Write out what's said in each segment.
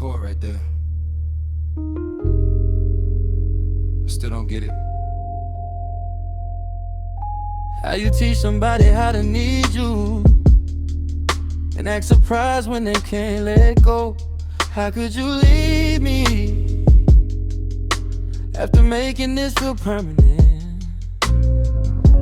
chord right there. I still don't get it. How you teach somebody how to need you and act surprised when they can't let go? How could you leave me after making this feel permanent?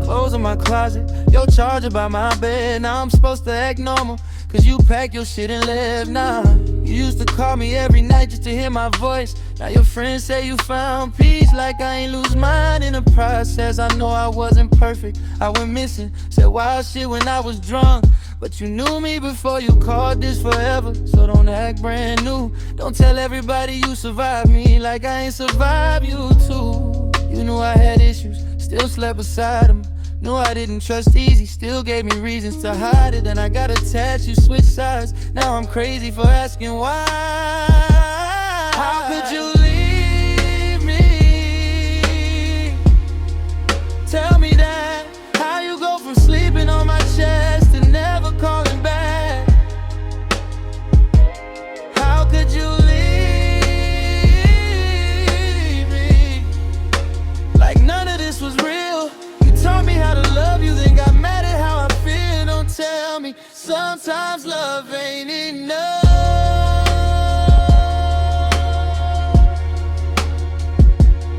Clothes in my closet, your charger by my bed. Now I'm supposed to act normal, cause you packed your shit and left. Nah, you used to call me every night just to hear my voice. Now your friends say you found peace, like I ain't lose mine in the process. I know I wasn't perfect, I went missing, said wild shit when I was drunk. But you knew me before you called this forever, so don't act brand new. Don't tell everybody you survived me like I ain't survived you too. You knew I had issues, still slept beside them. Knew I didn't trust easy, still gave me reasons to hide it. Then I got attached, you switched sides. Now I'm crazy for asking why. How could you leave me? Tell me that. How you go from sleeping on my chest to never calling back? How could you leave me? Like none of this was real. Taught me how to love you, then got mad at how I feel. Don't tell me sometimes love ain't enough.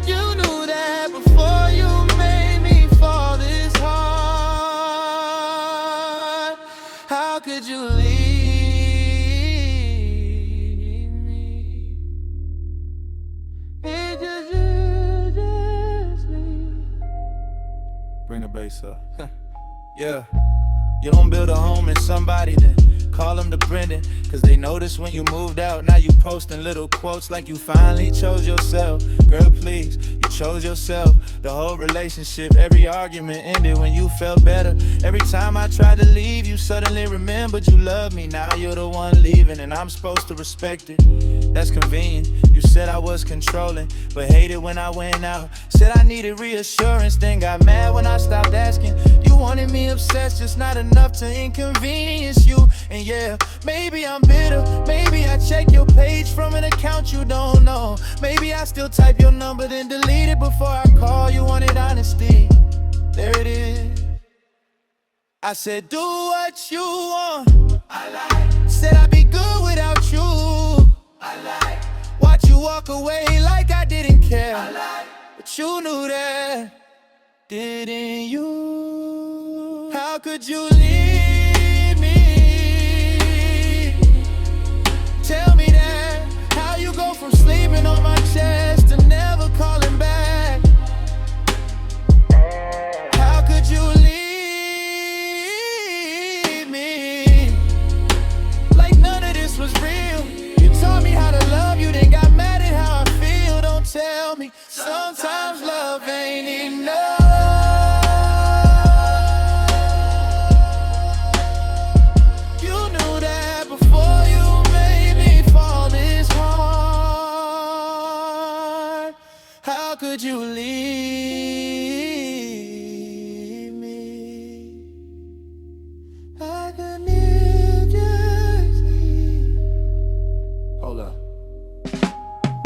You knew that before you made me fall this hard. How could you leave me? It just leave. Bring the bass up. Yeah. You don't build a home in somebody, then call them to Brendan. Cause they notice when you moved out. Now you posting little quotes like you finally chose yourself. Girl, please, you chose yourself. The whole relationship, every argument ended when you felt better. Every time I tried to leave, you suddenly remembered you love me. Now you're the one leaving and I'm supposed to respect it. That's convenient. You said I was controlling, but hated when I went out. Said I needed reassurance, then got mad when I stopped asking. You wanted me obsessed, just not enough to inconvenience you. And yeah, maybe I'm bitter. Maybe I check your page from an account you don't know. Maybe I still type your number then delete it before I call. You wanted honesty, there it is. I said do what you want, I like. Said I'd be good without you, I like. Watch you walk away like I didn't care, I like. But you knew that, didn't you? How could you leave me? Tell me that. How you go from sleeping on my chest to never calling back? How could you leave me? Like none of this was real. You taught me how to love you, then got mad at how I feel. Don't tell me sometimes love ain't enough. How could you leave me? I could live just leave. Hold up.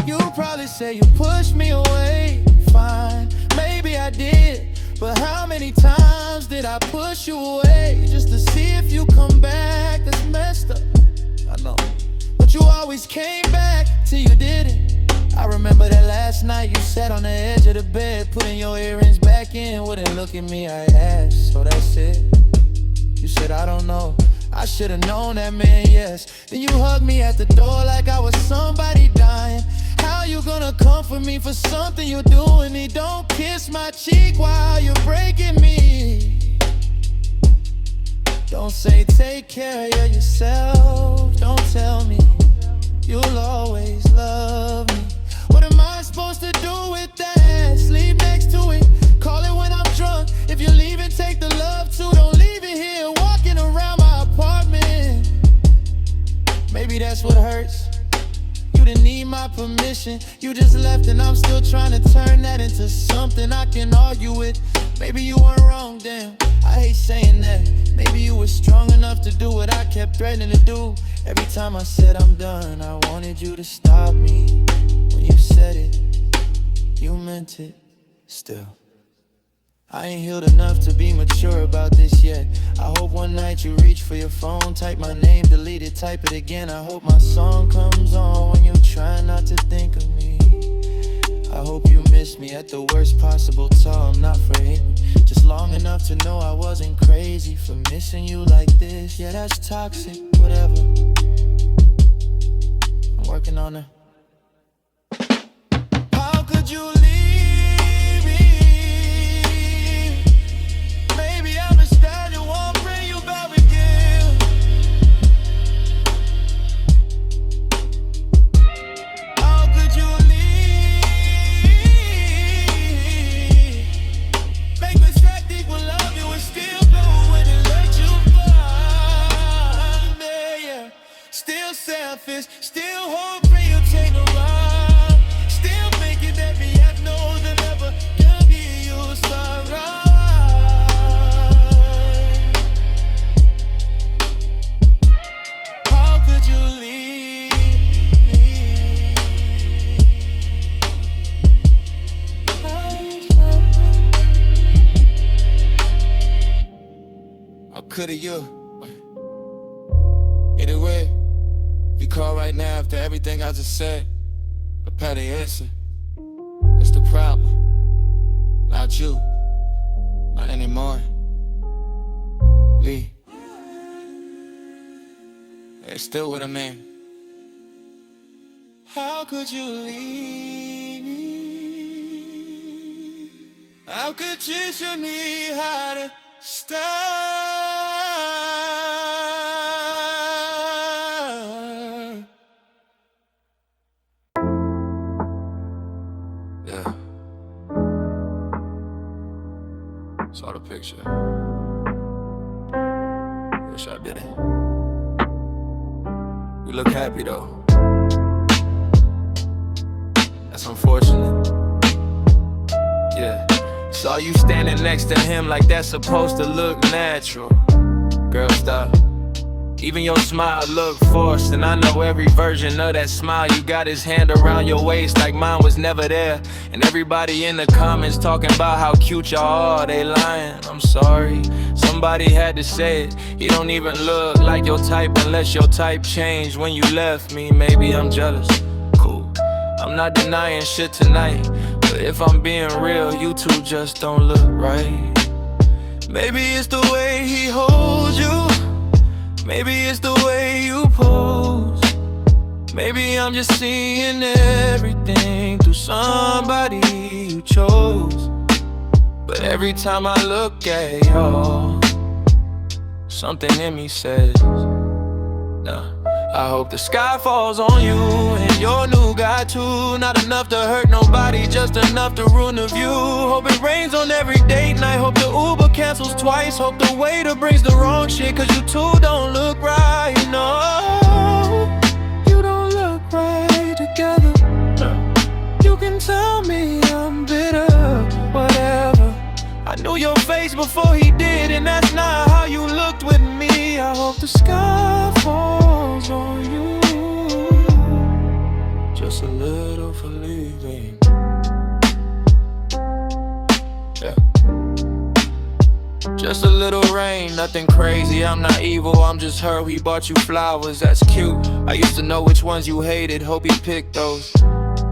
You probably say you pushed me away. Fine, maybe I did. But how many times did I push you away just to see if you come back? That's messed up, I know. But you always came back till you didn't. I remember that last night you sat on the edge of the bed, putting your earrings back in, wouldn't look at me. I asked, so that's it? You said, I don't know, I should've known that meant yes. Then you hugged me at the door like I was somebody dying. How you gonna comfort me for something you're doing me? Don't kiss my cheek while you're breaking me. Don't say take care of yourself. Don't tell me you'll always love me. What am I supposed to do with that? Sleep next to it, call it when I'm drunk. If you're leaving, take the love too. Don't leave it here, walking around my apartment. Maybe that's what hurts. You didn't need my permission. You just left and I'm still trying to turn that into something I can argue with. Maybe you weren't wrong, damn, I hate saying that. Maybe you were strong enough to do what I kept threatening to do. Every time I said I'm done, I wanted you to stop me. When you said it, you meant it still. I ain't healed enough to be mature about this yet. I hope one night you reach for your phone, type my name, delete it, type it again. I hope my song comes on when you try not to think of me. I hope you miss me at the worst possible time. I'm not for hitting, just long enough to know I wasn't crazy for missing you like this. Yeah, that's toxic, whatever. I'm working on it. How could you leave me? Maybe I'm a star that won't bring you back again. How could you leave? Make mistakes equal love you and still go when it let you find me, yeah. Still selfish, still hoping you take a ride. Still thinking that me have no that never can be you sorry. How could you leave me? How could you? Either way, if you call right now after everything I just said, prepare the answer. It's the problem, not you, not anymore. We, it's still what I mean. How could you leave me? How could you show me how to start? Yeah. Saw the picture. Wish I didn't. You look happy though. That's unfortunate. Yeah. Saw you standing next to him like that's supposed to look natural. Girl, stop. Even your smile look forced, and I know every version of that smile. You got his hand around your waist like mine was never there. And everybody in the comments talking about how cute y'all are, they lying. I'm sorry, somebody had to say it. You don't even look like your type unless your type changed when you left me. Maybe I'm jealous, cool. I'm not denying shit tonight, but if I'm being real, you two just don't look right. Maybe it's the way he holds you. Maybe it's the way you pose. Maybe I'm just seeing everything through somebody you chose. But every time I look at y'all, something in me says, nah. I hope the sky falls on you and your new guy too. Not enough to hurt nobody, just enough to ruin the view. Hope it rains on every date night. Hope the Uber cancels twice. Hope the waiter brings the wrong shit, cause you two don't look right. No, you don't look right together. You can tell me I'm bitter, whatever. I knew your face before he did, and that's not how you looked with me. I hope the sky falls on you. Just a little for leaving. Yeah. Just a little rain, nothing crazy. I'm not evil, I'm just her. He bought you flowers, that's cute. I used to know which ones you hated, hope you picked those.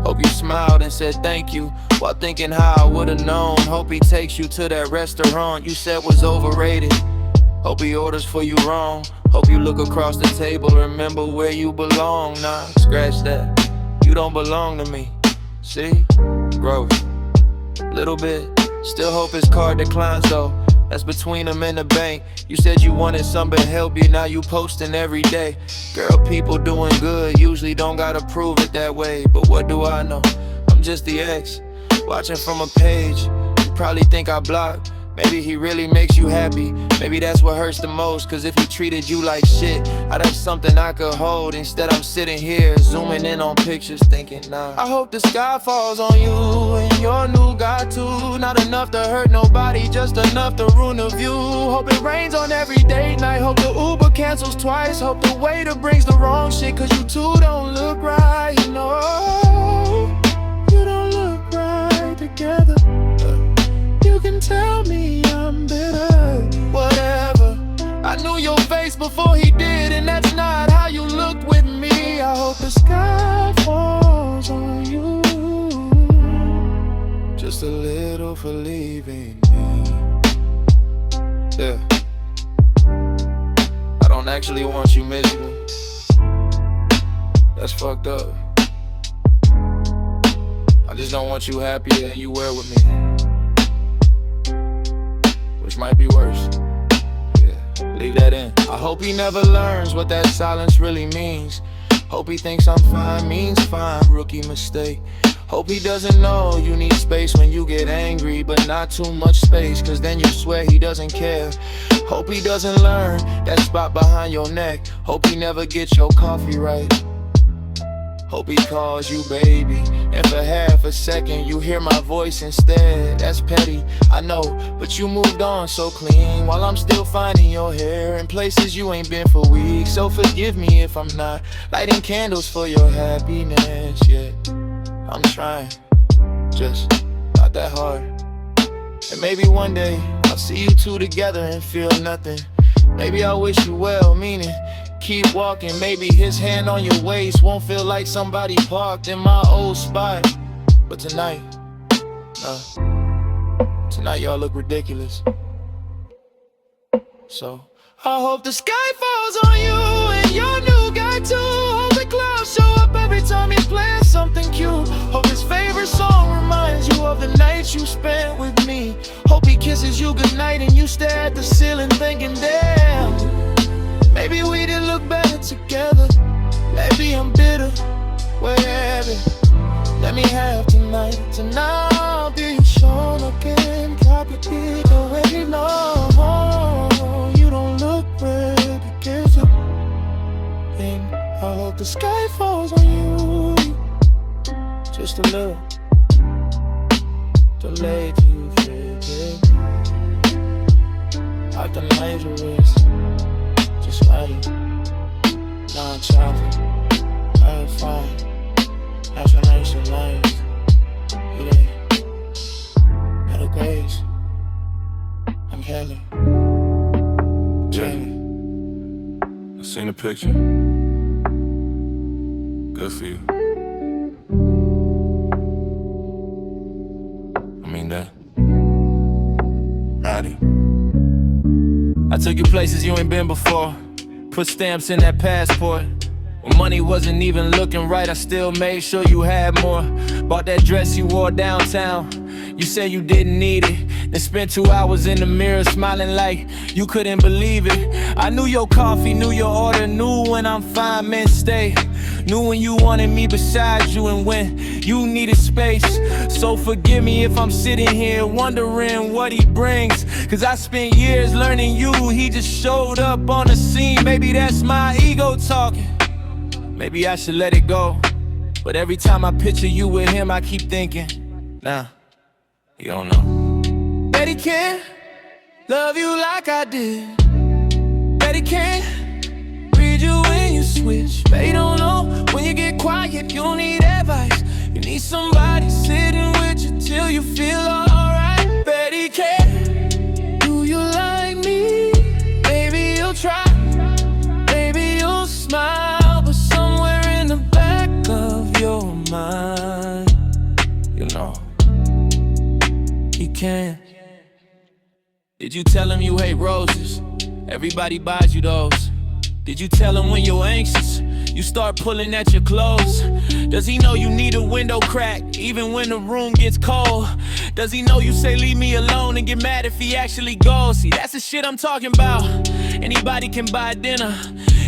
Hope you smiled and said thank you while thinking how I would've known. Hope he takes you to that restaurant you said was overrated. Hope he orders for you wrong. Hope you look across the table, remember where you belong. Nah, scratch that, you don't belong to me. See, growth, little bit. Still hope his card declines though. That's between him and the bank. You said you wanted somebody to help you, now you posting every day. Girl, people doing good usually don't gotta prove it that way. But what do I know? I'm just the ex, watching from a page. You probably think I blocked. Maybe he really makes you happy. Maybe that's what hurts the most, cause if he treated you like shit, I'd have something I could hold. Instead I'm sitting here zooming in on pictures thinking, nah. I hope the sky falls on you and and your new got too. Not enough to hurt nobody, just enough to ruin the view. Hope it rains on every date night, hope the Uber cancels twice. Hope the waiter brings the wrong shit, cause you two don't look right. You know, you don't look right together. You can tell me I'm bitter, whatever. I knew your face before he did, and that's not how you looked with me. I hope the sky falls on you, just a little for leaving me. Yeah, I don't actually want you miserable. That's fucked up. I just don't want you happier than you were with me, which might be worse. Leave that in. I hope he never learns what that silence really means. Hope he thinks I'm fine means fine, rookie mistake. Hope he doesn't know you need space when you get angry, but not too much space, cause then you swear he doesn't care. Hope he doesn't learn that spot behind your neck. Hope he never gets your coffee right. Hope he calls you baby, and for half a second you hear my voice instead. That's petty, I know, but you moved on so clean, while I'm still finding your hair in places you ain't been for weeks. So forgive me if I'm not lighting candles for your happiness yet. I'm trying, just not that hard. And maybe one day I'll see you two together and feel nothing. Maybe I'll wish you well, meaning keep walking. Maybe his hand on your waist won't feel like somebody parked in my old spot. But tonight y'all look ridiculous. So I hope the sky falls on you and your new guy too. Hope the clouds show up every time he's playing something cute. Hope his favorite song reminds you of the nights you spent with me. Hope he kisses you goodnight and you stare at the ceiling thinking, damn, maybe we did look better together. Maybe I'm bitter, wherever. Let me have tonight. Tonight I'll be shown again. Copy it already know. You don't look ready together. And I hope the sky falls on you, just a little delayed to you feel it. Like the major is just right. Non-chopping, I'm fine. Transformation lines, you ain't had a grace. I'm Kelly. Jamie, I seen the picture. Good for you. I mean that. Howdy. I took you places you ain't been before. Put stamps in that passport. When money wasn't even looking right, I still made sure you had more. Bought that dress you wore downtown. You said you didn't need it. Then spent 2 hours in the mirror smiling like you couldn't believe it. I knew your coffee, knew your order, knew when I'm fine meant stay. Knew when you wanted me beside you and when you needed space. So forgive me if I'm sitting here wondering what he brings, cause I spent years learning you, he just showed up on the scene. Maybe that's my ego talking. Maybe I should let it go. But every time I picture you with him, I keep thinking, nah, you don't know. Bet he can't love you like I did. Bet he can't read you when you switch. Bet he don't know when you get quiet, you need advice. You need somebody sitting with you till you feel alright. Bet he can't. Do you like me? Maybe you'll try. Maybe you'll smile. Your mind, you know, he can't. Did you tell him you hate roses? Everybody buys you those. Did you tell him when you're anxious, you start pulling at your clothes? Does he know you need a window crack, even when the room gets cold? Does he know you say leave me alone and get mad if he actually goes? See, that's the shit I'm talking about. Anybody can buy dinner.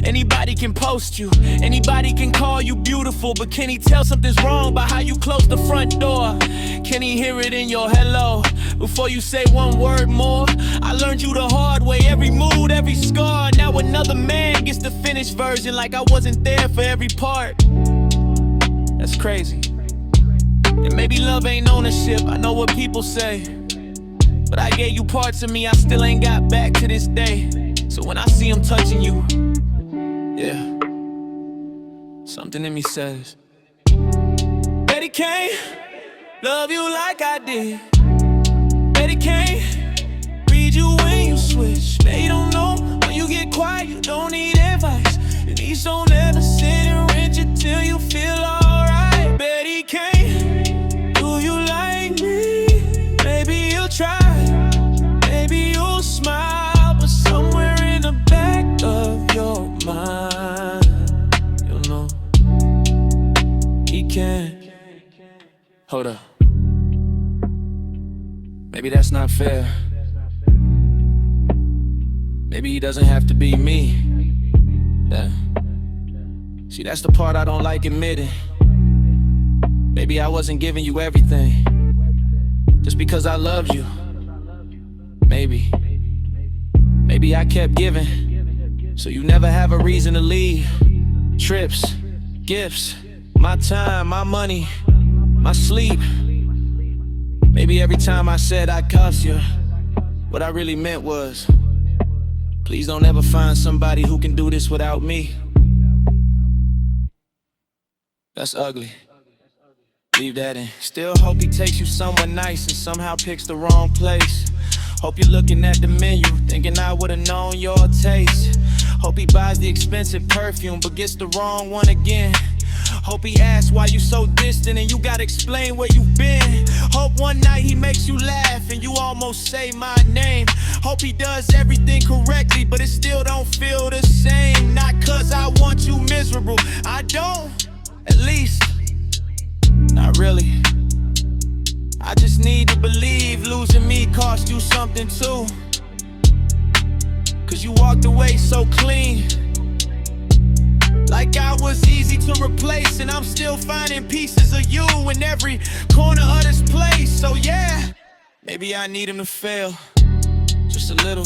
Anybody can post you, anybody can call you beautiful, but can he tell something's wrong by how you close the front door? Can he hear it in your hello before you say one word more? I learned you the hard way, every mood, every scar. Now another man gets the finished version like I wasn't there for every part. That's crazy. And maybe love ain't ownership, I know what people say. But I gave you parts of me I still ain't got back to this day. So when I see him touching you, yeah, something in me says, Betty can't love you like I did. Betty can't read you when you switch. They don't know when you get quiet, you don't need advice. And these don't ever sit and rent you till you feel alright. Betty can't do you like me. Maybe you'll try, maybe you'll smile, but somewhere in the back of your mind, you'll know he can't. Hold up, maybe that's not fair. Maybe he doesn't have to be me. Yeah. See, that's the part I don't like admitting. Maybe I wasn't giving you everything just because I loved you. Maybe I kept giving, so you never have a reason to leave. Trips, gifts, my time, my money, my sleep. Maybe every time I said I cussed you, what I really meant was, please don't ever find somebody who can do this without me. That's ugly. Leave that in. Still hope he takes you somewhere nice and somehow picks the wrong place. Hope you're looking at the menu, thinking I would've known your taste. Hope he buys the expensive perfume, but gets the wrong one again. Hope he asks why you so distant and you gotta explain where you've been. Hope one night he makes you laugh and you almost say my name. Hope he does everything correctly, but it still don't feel the same. Not cause I want you miserable, I don't, at least, not really. I just need to believe losing me cost you something too. Cause you walked away so clean, like I was easy to replace. And I'm still finding pieces of you in every corner of this place. So yeah, maybe I need him to fail just a little,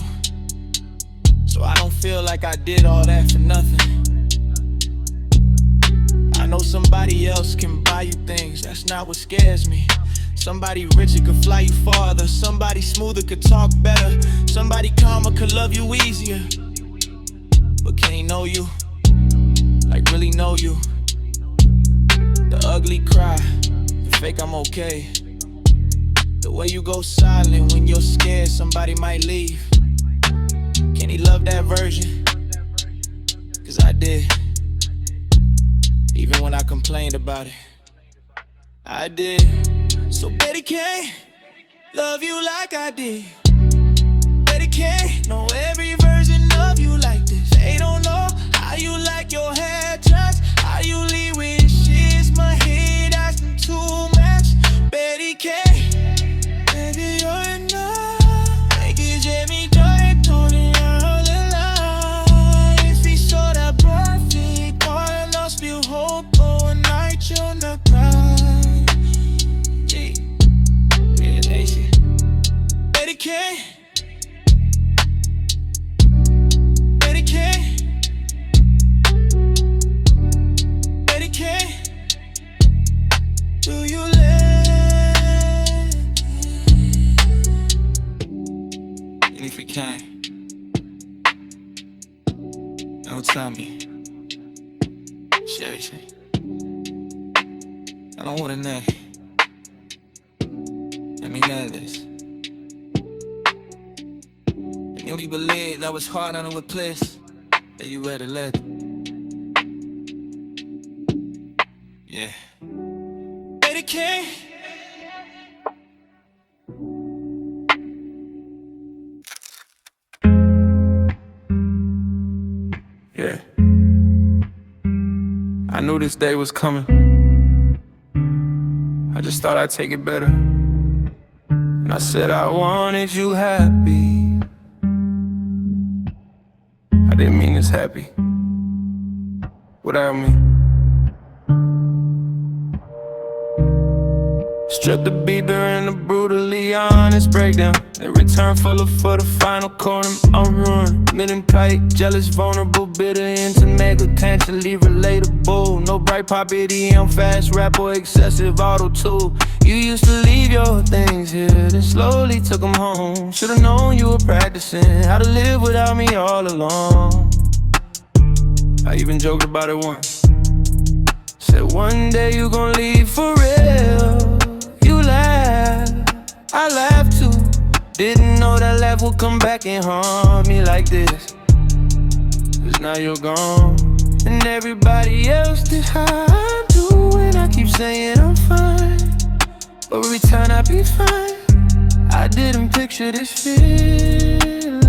so I don't feel like I did all that for nothing. I know somebody else can buy you things, that's not what scares me. Somebody richer could fly you farther, somebody smoother could talk better, somebody calmer could love you easier. But can he know you? Like really know you? The ugly cry, the fake I'm okay, the way you go silent when you're scared somebody might leave. Can he love that version? Cause I did. Even when I complained about it, I did. So Betty can't love you like I did. Betty can't know every version of you like this. They don't know how you like your hair dressed, how you leave with shits. My head asking too much. Betty can't, baby you're enough. Make it Jamie Joy, Tony, all the line. If he saw that perfect, all I lost feel hope. Oh, night you're not crying. Gee, yeah, they shit. Betty can't. Betty can't. Betty can't. Do you let? And if you can't, don't tell me. Seriously, I don't wanna know. Let me know this. And you believe that was hard on a place that you ready to let. Yeah. Betty can't. Yeah. I knew this day was coming. I just thought I'd take it better. And I said I wanted you happy. I didn't mean this happy without me. Strip the beat during a brutally honest breakdown. In return for the final corner, I'm ruined. Midden pipe, jealous, vulnerable, bitter, intimate, potentially relatable. No bright pop EDM, fast rap or excessive auto-tune. You used to leave your things here, then slowly took them home. Should've known you were practicing how to live without me all along. I even joked about it once. Said one day you gon' leave for real. You laughed, I laughed too. Didn't know that laugh would come back and haunt me like this. Cause now you're gone, and everybody else did how I do. And I keep saying I'm fine, but every time I be fine, I didn't picture this feeling.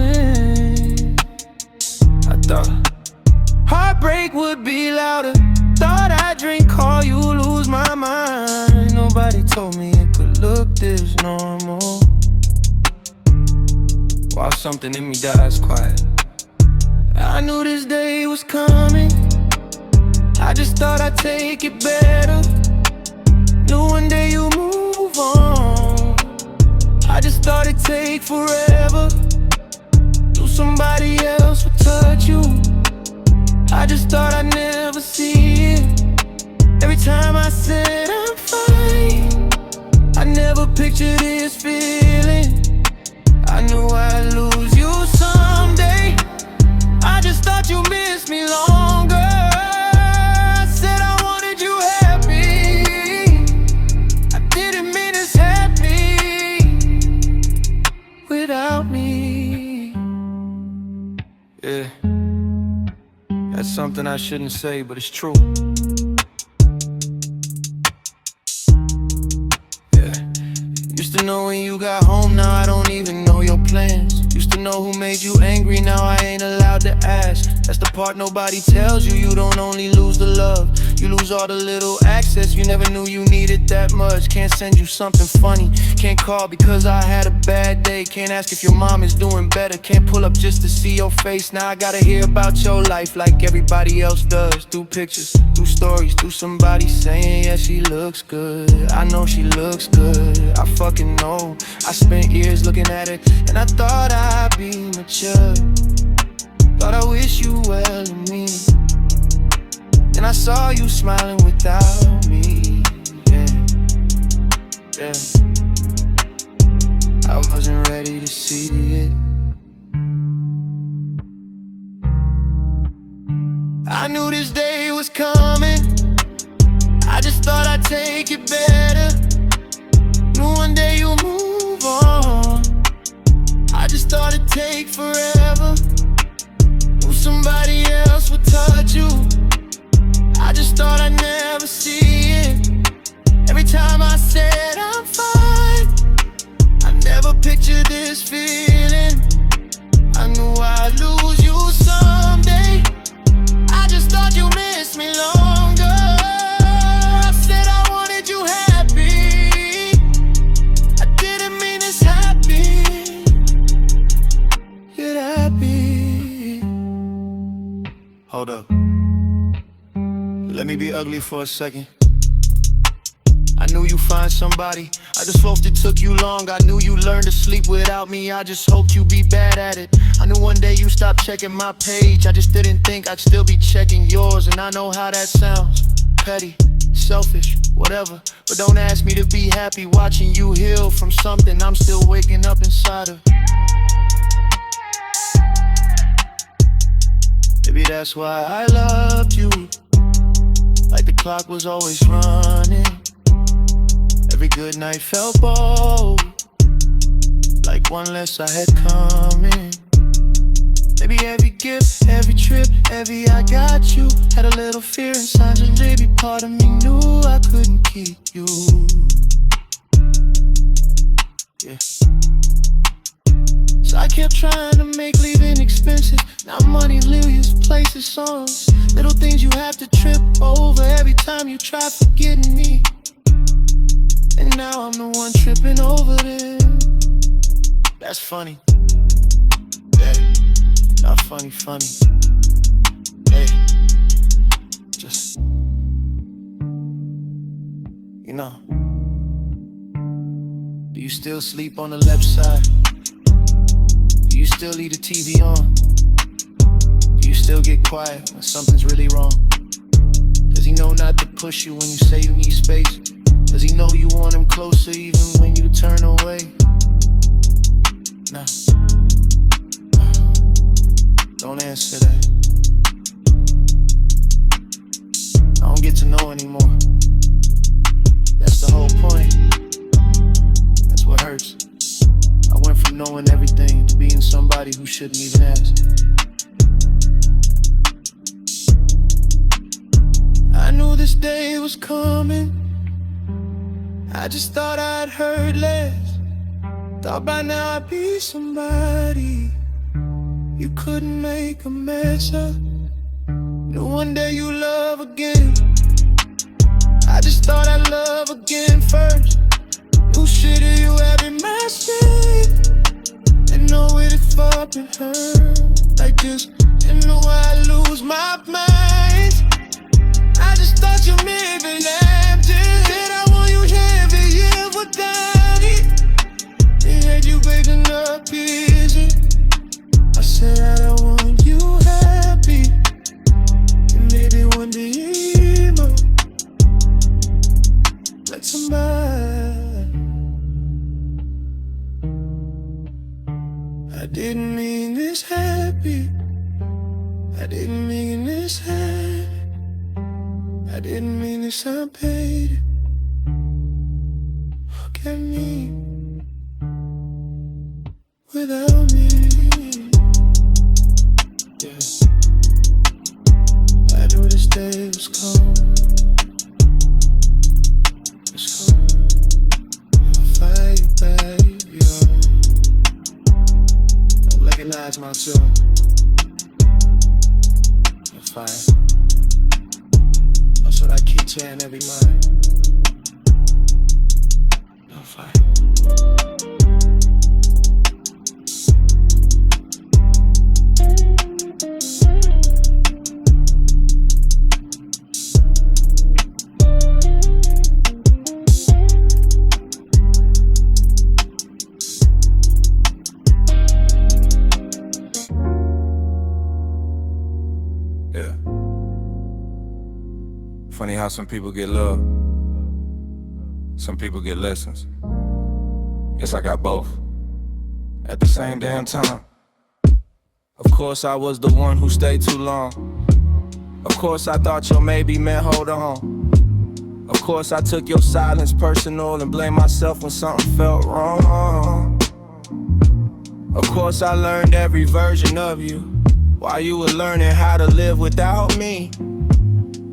I thought heartbreak would be louder. Thought I'd drink, call you, lose my mind. Nobody told me it could look this normal. While something in me dies quiet. I knew this day was coming. I just thought I'd take it better. Knew one day you move on. I just thought it'd take forever. Knew somebody else would touch you. I just thought I'd never see it. Every time I said I'm fine, I never pictured this feeling. I knew I'd lose you someday. I just thought you missed me longer. I said I wanted you happy. I didn't mean it's happy without me. Yeah. That's something I shouldn't say, but it's true. Yeah. Used to know when you got home, now I don't even know your plans. Used to know who made you angry, now I ain't allowed to ask. That's the part nobody tells you. You don't only lose the love, you lose all the little access. You never knew you needed that much. Can't send you something funny, can't call because I had a bad day. Can't ask if your mom is doing better, can't pull up just to see your face. Now I gotta hear about your life like everybody else does. Through pictures, through stories, through somebody saying yeah she looks good. I know she looks good, I fucking know. I spent years looking at it and I thought I'd be mature. Thought I wish you well to me. Then I saw you smiling without me. Yeah, yeah. I wasn't ready to see it. I knew this day was coming. I just thought I'd take it better. Knew one day you'll move on. I just thought it'd take forever. Knew somebody else would touch you. I just thought I'd never see it. Every time I said I'm fine, I never pictured this feeling. I knew I'd lose you someday. I just thought you missed me longer. I said I wanted you happy. I didn't mean it's happy. You're happy. Hold up. Let me be ugly for a second. I knew you find somebody. I just hoped it took you long. I knew you learned to sleep without me. I just hoped you'd be bad at it. I knew one day you stopped checking my page. I just didn't think I'd still be checking yours. And I know how that sounds. Petty, selfish, whatever. But don't ask me to be happy watching you heal from something I'm still waking up inside of. Maybe that's why I loved you. Like the clock was always running. Every good night felt bold, like one less I had coming. Maybe every gift, every trip, every I got you had a little fear inside, and maybe part of me knew I couldn't keep you. Yeah. So I kept trying to make leaving expensive. Now money, lyrics, places, songs, little things you have to trip over every time you try forgetting me. And now I'm the one tripping over them. That's funny. Yeah, not funny, funny. Hey, just, you know, still sleep on the left side? Do you still leave the TV on? Do you still get quiet when something's really wrong? Does he know not to push you when you say you need space? Does he know you want him closer even when you turn away? Nah. Don't answer that. I don't get to know anymore. That's the whole point. That's what hurts. I went from knowing everything to being somebody who shouldn't even ask. I knew this day was coming. I just thought I'd heard less. Thought by now I'd be somebody you couldn't make a mess of. Knew one day you love again. I just thought I'd love again first. Who shit are you having my mistake? And know it if up and hurt like this. And know I lose my mind. I just thought you maybe left it. Said I want you heavy, yeah, without it. They had you waking up easy. I said I don't want you happy. And maybe one day more. Like somebody. I didn't mean this happy. I didn't mean this happy. I didn't mean to sound paid. Look at me without me. Yeah, I knew this day was coming. It's coming. I'll fight you, baby. I'll recognize myself. I'll fight. So that keep tearing every mind. Don't fight. Yeah. Funny how some people get love, some people get lessons. Guess I got both at the same damn time. Of course I was the one who stayed too long. Of course I thought your maybe meant hold on. Of course I took your silence personal and blamed myself when something felt wrong. Of course I learned every version of you while you were learning how to live without me.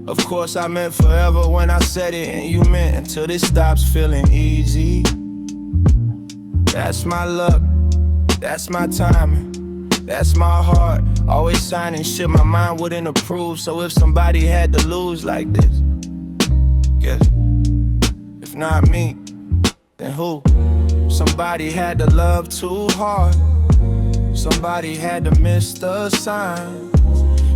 Of course I meant forever when I said it, and you meant until this stops feeling easy. That's my luck, that's my timing, that's my heart. Always signing shit my mind wouldn't approve. So if somebody had to lose like this, guess if not me, then who? Somebody had to love too hard. Somebody had to miss the sign.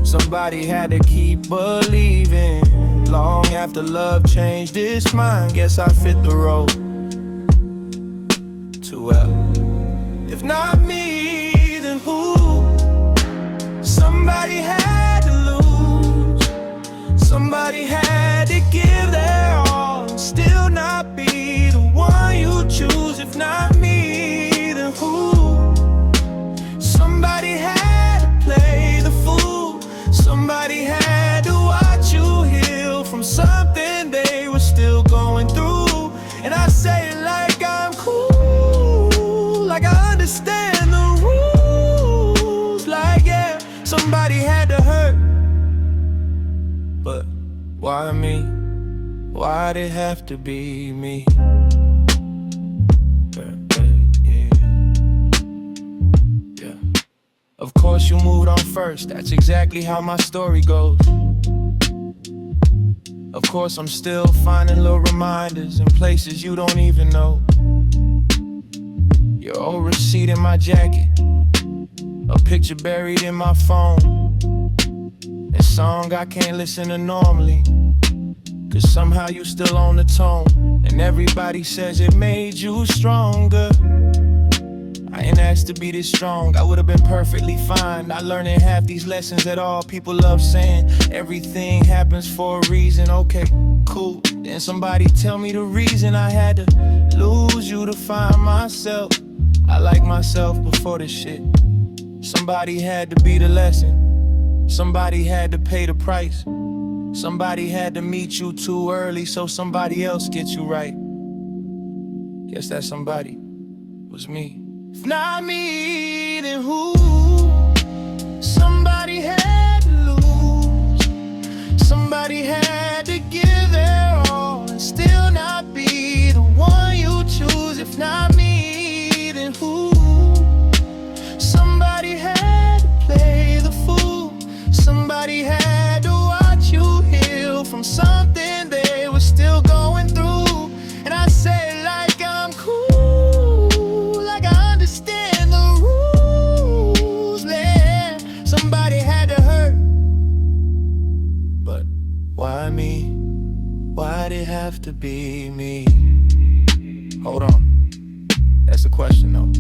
Somebody had to keep believing long after love changed its mind. Guess I fit the role too well. If not me, then who? Somebody had to lose. Somebody had to give their all and still not be the one you choose. If not me, then who? Somebody had to play the fool. Somebody had to watch you heal from something they were still going through. And I say it like I'm cool, like I understand the rules. Like yeah, somebody had to hurt. But why me? Why'd it have to be me? Of course you moved on first, that's exactly how my story goes. Of course I'm still finding little reminders in places you don't even know. Your old receipt in my jacket, a picture buried in my phone, a song I can't listen to normally, cause somehow you still on the tone. And everybody says it made you stronger. I ain't asked to be this strong, I would've been perfectly fine. Not learning half these lessons at all. People love saying everything happens for a reason. Okay, cool. Then somebody tell me the reason I had to lose you to find myself. I like myself before this shit. Somebody had to be the lesson. Somebody had to pay the price. Somebody had to meet you too early so somebody else gets you right. Guess that somebody was me. If not me, then who? Somebody had to lose. Somebody had to give their all and still not be the one you choose. If not me, then who? Somebody had to play the fool. Somebody had to watch you heal from something they were still going through. And I say like I'm cool, like I understand the rules, man. Somebody had to hurt, but why me? Why'd it have to be me? Hold on, that's the question though.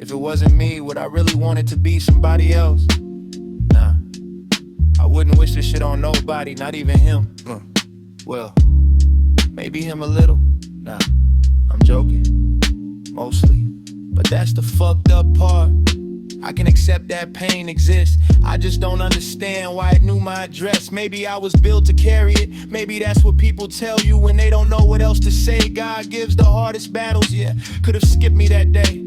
If it wasn't me, would I really want it to be somebody else? Nah, I wouldn't wish this shit on nobody, not even him. Well, maybe him a little. Nah, I'm joking, mostly. But that's the fucked up part. I can accept that pain exists. I just don't understand why it knew my address. Maybe I was built to carry it. Maybe that's what people tell you when they don't know what else to say. God gives the hardest battles, yeah. Could've skipped me that day.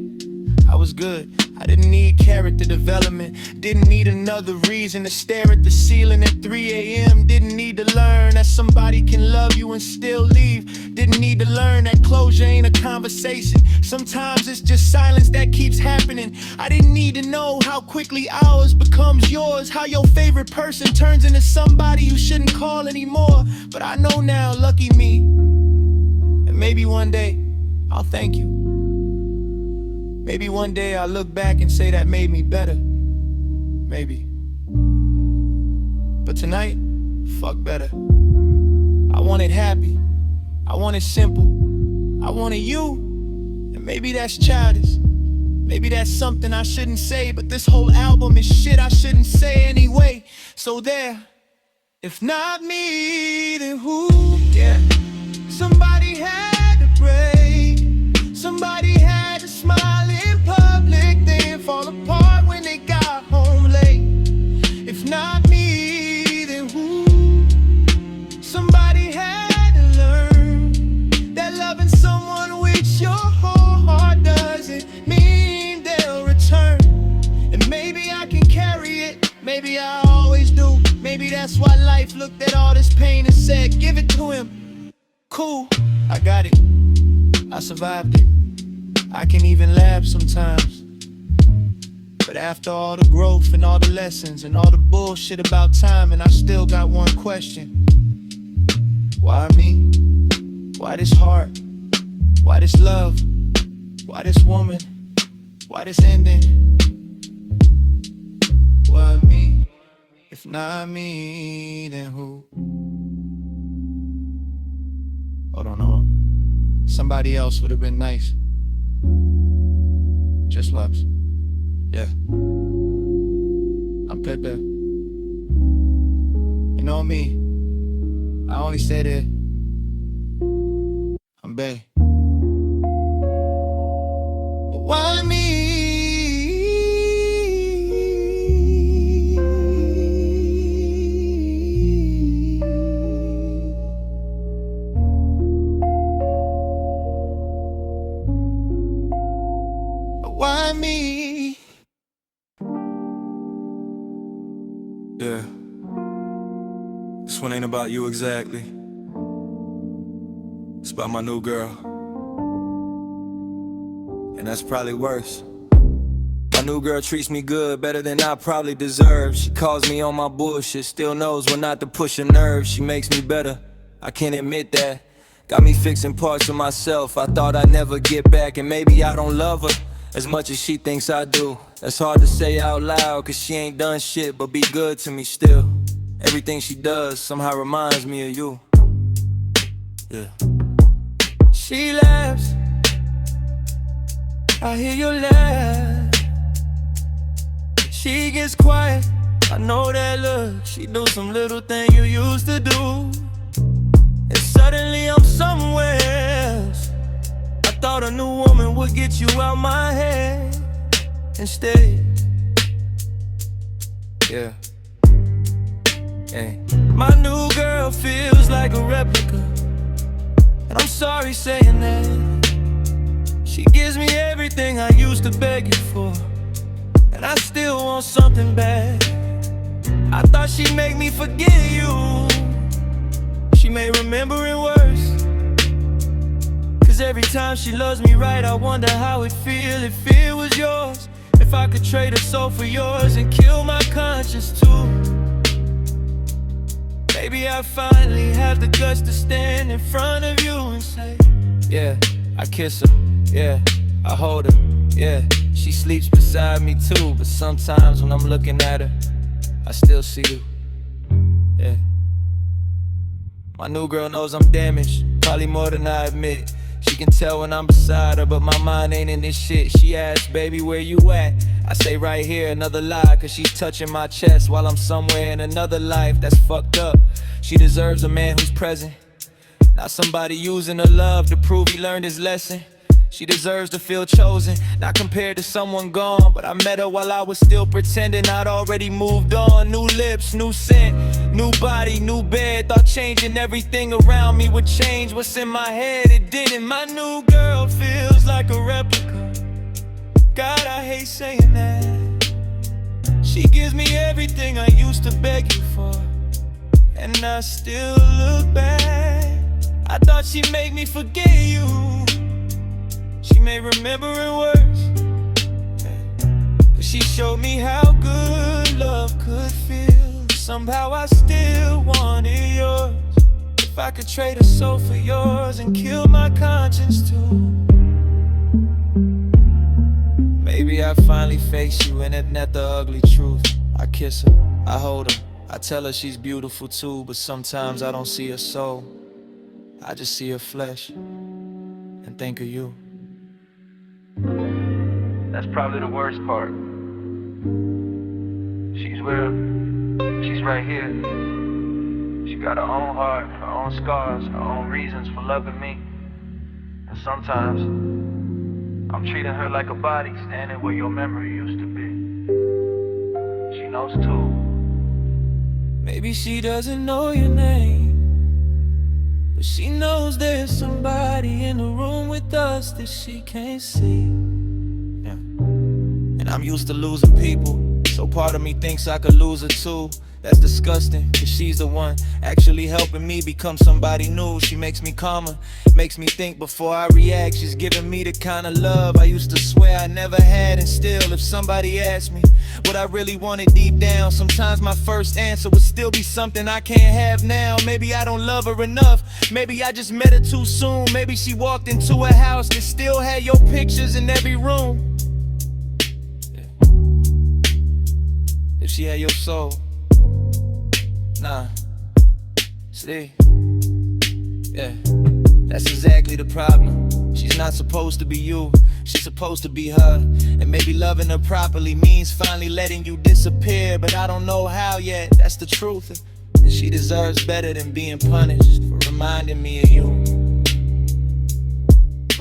I was good. I didn't need character development. Didn't need another reason to stare at the ceiling at 3 a.m. Didn't need to learn that somebody can love you and still leave. Didn't need to learn that closure ain't a conversation. Sometimes it's just silence that keeps happening. I didn't need to know how quickly ours becomes yours. How your favorite person turns into somebody you shouldn't call anymore. But I know now, lucky me. And maybe one day I'll thank you. Maybe one day I'll look back and say that made me better. Maybe. But tonight, fuck better. I want it happy. I want it simple. I wanted you. And maybe that's childish. Maybe that's something I shouldn't say. But this whole album is shit I shouldn't say anyway. So there. If not me, then who? Yeah. Somebody had to break. Somebody had to smile in public, then fall apart when they got home late. If not me, then who? Somebody had to learn that loving someone with your whole heart doesn't mean they'll return. And maybe I can carry it, maybe I always do. Maybe that's why life looked at all this pain and said, give it to him. Cool, I got it, I survived it. I can even laugh sometimes. But after all the growth and all the lessons and all the bullshit about time, and I still got one question. Why me? Why this heart? Why this love? Why this woman? Why this ending? Why me? If not me, then who? Hold on. Somebody else would have been nice. Just loves. Yeah. I'm Pepe. You know me. I only say that I'm Bay. But why me? Why me? Yeah. This one ain't about you exactly. It's about my new girl. And that's probably worse. My new girl treats me good, better than I probably deserve. She calls me on my bullshit, still knows when not to push her nerves. She makes me better, I can't admit that. Got me fixing parts of myself I thought I'd never get back. And maybe I don't love her as much as she thinks I do. That's hard to say out loud, cause she ain't done shit but be good to me still. Everything she does somehow reminds me of you. Yeah. She laughs, I hear you laugh. She gets quiet, I know that look. She do some little thing you used to do, and suddenly I'm somewhere else. I thought a new woman would get you out my head. Instead, yeah. Hey. My new girl feels like a replica, and I'm sorry saying that. She gives me everything I used to beg you for, and I still want something back. I thought she'd make me forget you. She may remember it worse, 'cause every time she loves me right, I wonder how it'd feel if it was yours. If I could trade her soul for yours and kill my conscience too. Maybe I finally have the guts to stand in front of you and say, yeah, I kiss her, yeah, I hold her, yeah. She sleeps beside me too, but sometimes when I'm looking at her, I still see you, yeah. My new girl knows I'm damaged, probably more than I admit. She can tell when I'm beside her, but my mind ain't in this shit. She asks, baby, where you at? I say right here, another lie, 'cause she's touching my chest while I'm somewhere in another life. That's fucked up. She deserves a man who's present, not somebody using her love to prove he learned his lesson. She deserves to feel chosen, not compared to someone gone. But I met her while I was still pretending I'd already moved on. New lips, new scent, new body, new bed. Thought changing everything around me would change what's in my head. It didn't. My new girl feels like a replica. God, I hate saying that. She gives me everything I used to beg you for, and I still look back. I thought she'd make me forget you. She may remember it worse, but she showed me how good love could feel. Somehow I still wanted yours. If I could trade a soul for yours and kill my conscience too. Maybe I finally face you and admit the ugly truth. I kiss her, I hold her, I tell her she's beautiful too. But sometimes I don't see her soul, I just see her flesh and think of you. That's probably the worst part. She's real, she's right here. She got her own heart, her own scars, her own reasons for loving me. And sometimes I'm treating her like a body, standing where your memory used to be. She knows too. Maybe she doesn't know your name, but she knows there's somebody in the room with us that she can't see. Yeah. And I'm used to losing people, so part of me thinks I could lose her too. That's disgusting, 'cause she's the one actually helping me become somebody new. She makes me calmer, makes me think before I react. She's giving me the kind of love I used to swear I never had. And still, if somebody asked me what I really wanted deep down, sometimes my first answer would still be something I can't have now. Maybe I don't love her enough, maybe I just met her too soon. Maybe she walked into a house that still had your pictures in every room. If she had your soul, nah, see, yeah, that's exactly the problem. She's not supposed to be you, she's supposed to be her. And maybe loving her properly means finally letting you disappear, but I don't know how yet, that's the truth. And she deserves better than being punished for reminding me of you.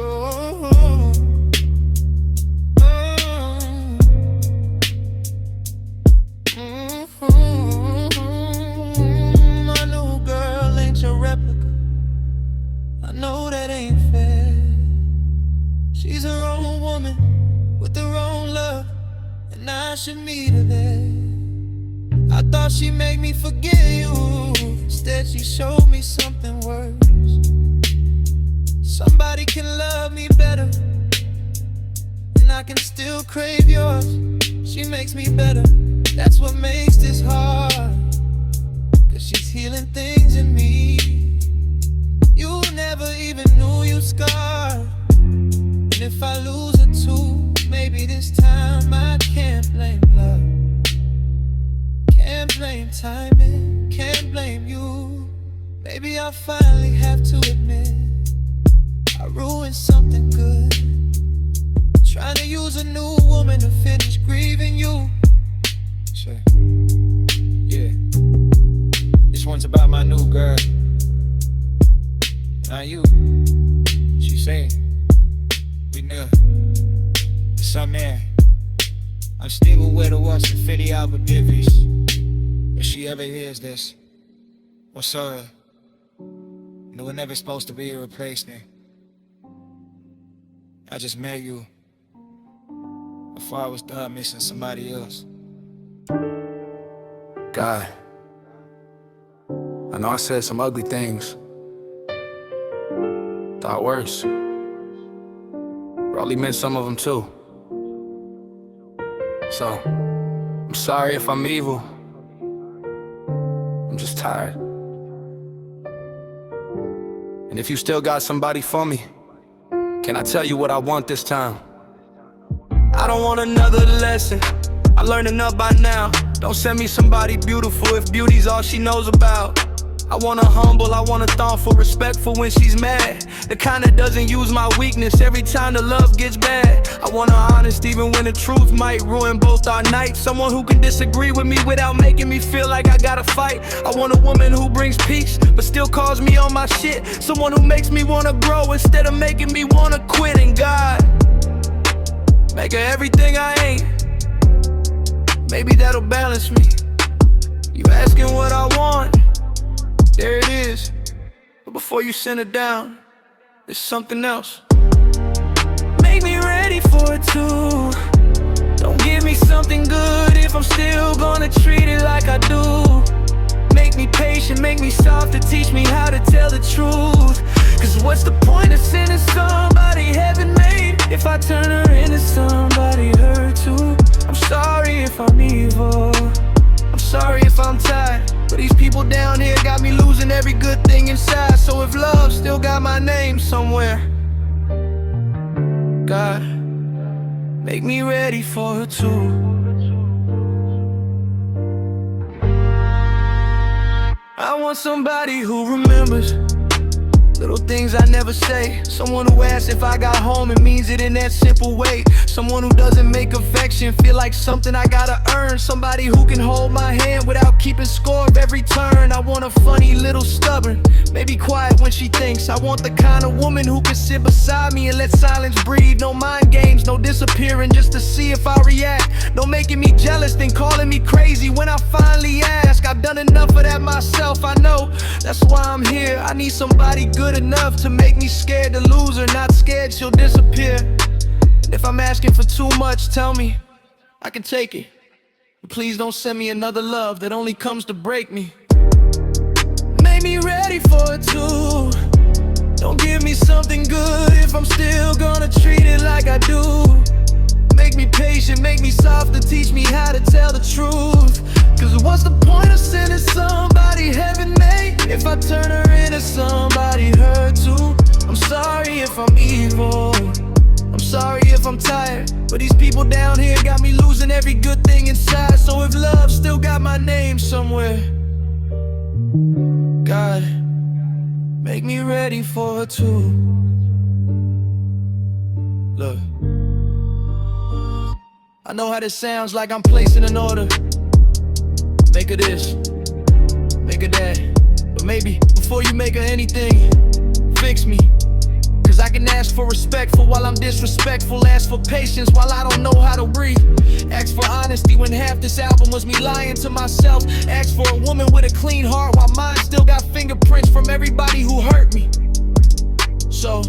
Ooh. I know that ain't fair. She's her own woman with her own love, and I should meet her there. I thought she'd make me forget you, instead she showed me something worse. Somebody can love me better, and I can still crave yours. She makes me better, that's what makes this hard, 'cause she's healing things in me you never even knew you scarred. And if I lose her too, maybe this time I can't blame love, can't blame timing, can't blame you. Maybe I finally have to admit I ruined one's about my new girl. Not you. She said we knew. Some man, I'm still with her once to 50 album divis. If she ever hears this, what's up? No, we're never supposed to be a replacement. I just met you before I was done missing somebody else. God, I know I said some ugly things. Thought worse. Probably meant some of them too. So, I'm sorry if I'm evil. I'm just tired. And if you still got somebody for me, can I tell you what I want this time? I don't want another lesson, I learned enough by now. Don't send me somebody beautiful if beauty's all she knows about. I want her humble, I want her thoughtful, respectful when she's mad. The kind that doesn't use my weakness every time the love gets bad. I want her honest even when the truth might ruin both our nights. Someone who can disagree with me without making me feel like I gotta fight. I want a woman who brings peace but still calls me on my shit. Someone who makes me wanna grow instead of making me wanna quit. And God, make her everything I ain't. Maybe that'll balance me. You asking what I want, there it is. But before you send it down, there's something else. Make me ready for it too. Don't give me something good if I'm still gonna treat it like I do. Make me patient, make me soft to teach me how to tell the truth. Cause what's the point of sending somebody heaven made if I turn her into somebody hurt too? I'm sorry if I'm evil, I'm sorry if I'm tired, but these people down here got me losing every good thing inside. So if love still got my name somewhere, God, make me ready for her too. I want somebody who remembers little things I never say. Someone who asks if I got home and means it in that simple way. Someone who doesn't make affection feel like something I gotta earn. Somebody who can hold my hand without keeping score of every turn. I want a funny little stubborn, maybe quiet when she thinks. I want the kind of woman who can sit beside me and let silence breathe. No mind games, no disappearing just to see if I react. No making me jealous, then calling me crazy when I finally ask. I've done enough of that myself, I know. That's why I'm here. I need somebody good enough to make me scared to lose her, not scared she'll disappear. And if I'm asking for too much, tell me I can take it. But please don't send me another love that only comes to break me. Make me ready for it too. Don't give me something good if I'm still gonna treat it like I do. Make me patient, make me soft to teach me how to tell the truth. Cause what's the point of sending somebody heaven made if I turn her into somebody hurt too? I'm sorry if I'm evil, I'm sorry if I'm tired, but these people down here got me losing every good thing inside. So if love still got my name somewhere, God, make me ready for her too. Look, I know how this sounds, like I'm placing an order. Make her this, make her that. But maybe before you make her anything, fix me. Cause I can ask for respectful while I'm disrespectful. Ask for patience while I don't know how to breathe. Ask for honesty when half this album was me lying to myself. Ask for a woman with a clean heart while mine still got fingerprints from everybody who hurt me. So,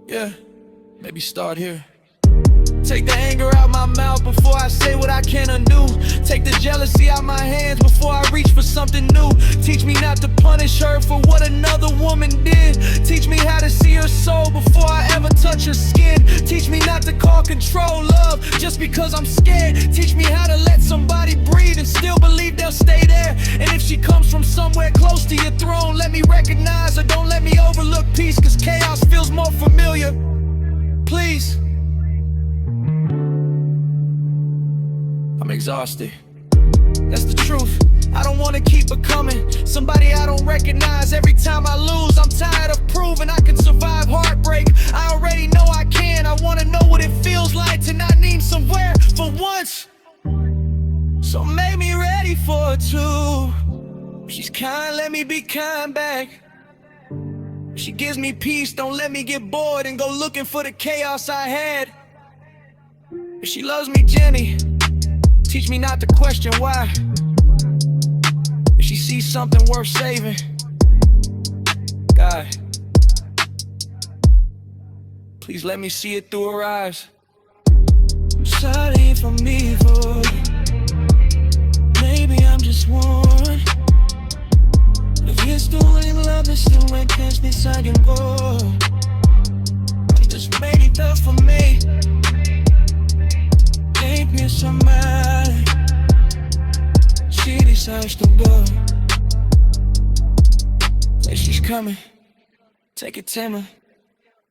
yeah, maybe start here. Take the anger out my mouth before I say what I can't undo. Take the jealousy out my hands before I reach for something new. Teach me not to punish her for what another woman did. Teach me how to see her soul before I ever touch her skin. Teach me not to call control love just because I'm scared. Teach me how to let somebody breathe and still believe they'll stay there. And if she comes from somewhere close to your throne, let me recognize her, don't let me overlook peace. Cause chaos feels more familiar. Please. I'm exhausted, that's the truth. I don't wanna keep it coming. Somebody I don't recognize every time I lose. I'm tired of proving I can survive heartbreak. I already know I can. I wanna know what it feels like to not need somewhere for once. So make me ready for it too. She's kind, let me be kind back. She gives me peace, don't let me get bored and go looking for the chaos I had. If she loves me, Jenny, teach me not to question why. If she sees something worth saving, God, please let me see it through her eyes. I'm sorry if I'm evil, maybe I'm just one. If you're still in love, it's still when catch me saying go. You just made it tough for me. Ain't me somebody. She decides to go. Say she's coming. Take it to me.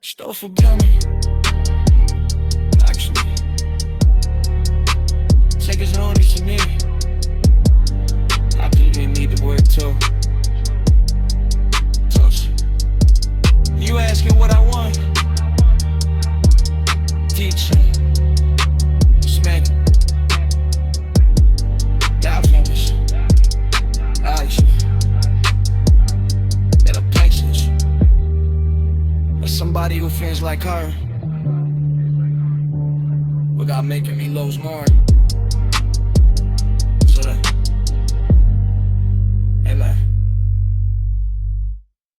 Stole for dummy. Actually, take his own to me. I didn't need the word too. You asking what I want? Teacher, smack, doubt finish, Aisha, better places. But somebody who feels like her, without making me lose more.